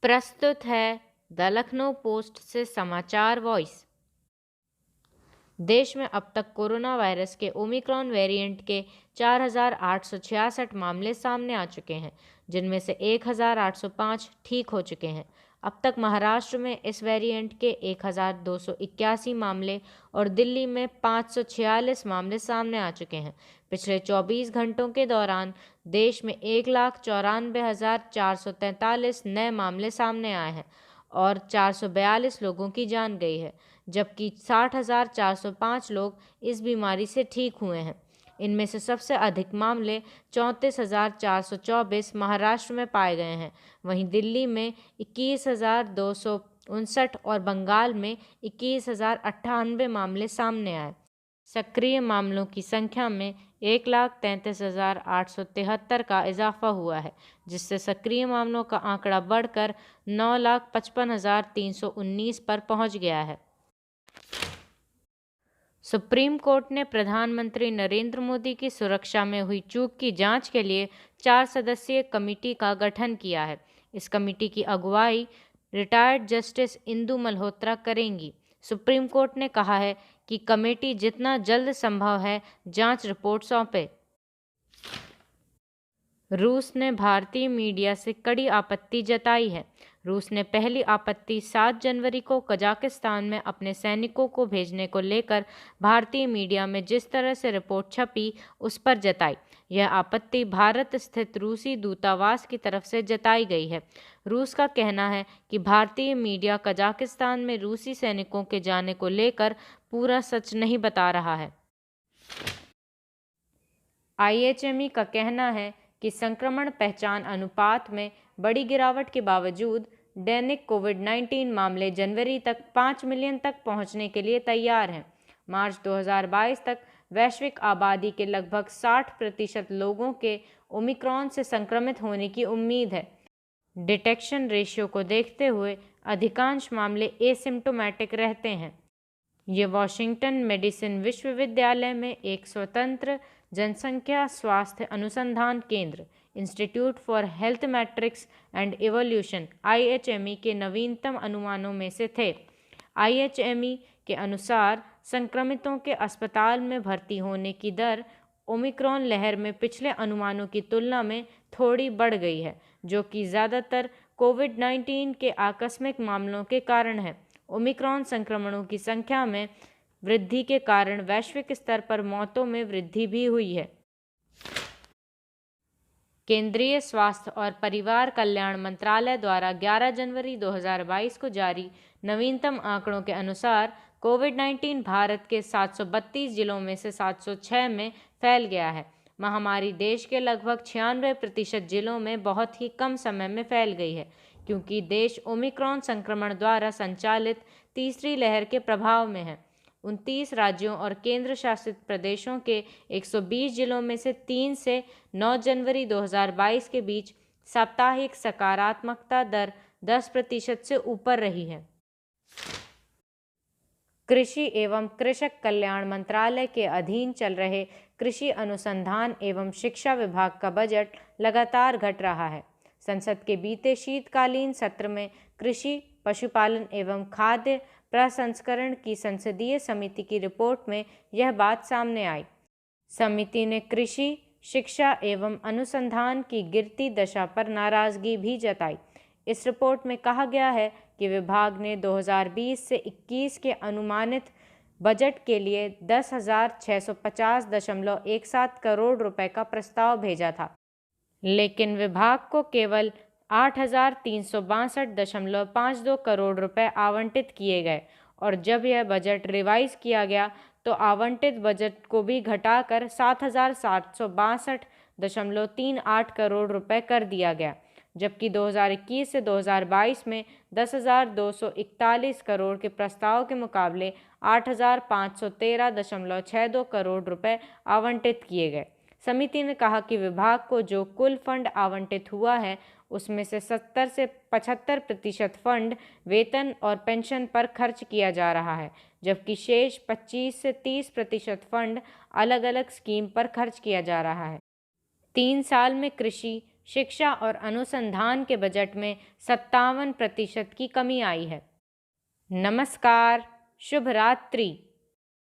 प्रस्तुत है the Lucknow post से समाचार वॉइस। देश में अब तक कोरोना वायरस के ओमिक्रॉन वेरिएंट के 4,866 मामले सामने आ चुके हैं, जिनमें से 1,805 ठीक हो चुके हैं। अब तक महाराष्ट्र में इस वेरिएंट के 1,281 मामले और दिल्ली में 546 मामले सामने आ चुके हैं। पिछले 24 घंटों के दौरान देश में 1,94,443 नए मामले सामने आए हैं और 442 लोगों की जान गई है, जबकि 60,405 लोग इस बीमारी से ठीक हुए हैं। इनमें से सबसे अधिक मामले 34,424 महाराष्ट्र में पाए गए हैं। वहीं दिल्ली में 21,259 और बंगाल में 21,098 मामले सामने आए। सक्रिय मामलों की संख्या में 1,33,873 का इजाफा हुआ है, जिससे सक्रिय मामलों का आंकड़ा बढ़कर 9,55,319 पर पहुंच गया है। सुप्रीम कोर्ट ने प्रधानमंत्री नरेंद्र मोदी की सुरक्षा में हुई चूक की जांच के लिए 4 सदस्यीय कमेटी का गठन किया है। इस कमेटी की अगुवाई रिटायर्ड जस्टिस इंदु मल्होत्रा करेंगी। सुप्रीम कोर्ट ने कहा है कि कमेटी जितना जल्द संभव है जांच रिपोर्ट सौंपे। रूस ने भारतीय मीडिया से कड़ी आपत्ति जताई है। रूस ने पहली आपत्ति 7 जनवरी को कजाकिस्तान में अपने सैनिकों को भेजने को लेकर भारतीय मीडिया में जिस तरह से रिपोर्ट छपी उस पर जताई। यह आपत्ति भारत स्थित रूसी दूतावास की तरफ से जताई गई है। रूस का कहना है कि भारतीय मीडिया कजाकिस्तान में रूसी सैनिकों के जाने को लेकर पूरा सच नहीं बता रहा है। IHME का कहना है कि संक्रमण पहचान अनुपात में बड़ी गिरावट के बावजूद दैनिक कोविड-19 मामले जनवरी तक 5 मिलियन तक पहुंचने के लिए तैयार हैं। मार्च 2022 तक वैश्विक आबादी के लगभग 60% लोगों के ओमिक्रॉन से संक्रमित होने की उम्मीद है। डिटेक्शन रेशियो को देखते हुए अधिकांश मामले एसिम्प्टोमेटिक रहते हैं। ये वॉशिंगटन मेडिसिन विश्वविद्यालय में एक स्वतंत्र जनसंख्या स्वास्थ्य अनुसंधान केंद्र institute for health matrix and evolution IHME के नवीनतम अनुमानों में से थे। IHME के अनुसार संक्रमितों के अस्पताल में भर्ती होने की दर ओमिक्रॉन लहर में पिछले अनुमानों की तुलना में थोड़ी बढ़ गई है, जो कि ज़्यादातर कोविड-19 के आकस्मिक मामलों के कारण है। ओमिक्रॉन संक्रमणों की संख्या में वृद्धि के कारण वैश्विक स्तर पर मौतों में वृद्धि भी हुई है। केंद्रीय स्वास्थ्य और परिवार कल्याण मंत्रालय द्वारा 11 जनवरी 2022 को जारी नवीनतम आंकड़ों के अनुसार कोविड-19 भारत के 732 जिलों में से 706 में फैल गया है। महामारी देश के लगभग 96% जिलों में बहुत ही कम समय में फैल गई है, क्योंकि देश ओमिक्रॉन संक्रमण द्वारा संचालित तीसरी लहर के प्रभाव में है। 29 राज्यों और केंद्र शासित प्रदेशों के 120 जिलों में से 3 से 9 जनवरी 2022 के बीच साप्ताहिक सकारात्मकता दर 10% से ऊपर रही है। कृषि एवं कृषक कल्याण मंत्रालय के अधीन चल रहे कृषि अनुसंधान एवं शिक्षा विभाग का बजट लगातार घट रहा है। संसद के बीते शीतकालीन सत्र में कृषि, पशुपालन एवं खाद्य प्रसंस्करण की संसदीय समिति की रिपोर्ट में यह बात सामने आई। समिति ने कृषि, शिक्षा एवं अनुसंधान की गिरती दशा पर नाराजगी भी जताई। इस रिपोर्ट में कहा गया है कि विभाग ने 2020 से 21 के अनुमानित बजट के लिए 10,650.17 करोड़ रुपए का प्रस्ताव भेजा था, लेकिन विभाग को केवल 8,362.52 करोड़ रुपए आवंटित किए गए और जब यह बजट रिवाइज किया गया तो आवंटित बजट को भी घटाकर 7,762.38 करोड़ रुपए कर दिया गया, जबकि 2021 से 2022 में 10,241 करोड़ के प्रस्ताव के मुकाबले 8,513.62 करोड़ रुपए आवंटित किए गए। समिति ने कहा कि विभाग को जो कुल फंड आवंटित हुआ है उसमें से 70 से 75% फंड वेतन और पेंशन पर खर्च किया जा रहा है, जबकि शेष 25 से 30% फंड अलग अलग स्कीम पर खर्च किया जा रहा है। 3 साल में कृषि, शिक्षा और अनुसंधान के बजट में 57% की कमी आई है। नमस्कार, शुभ रात्रि।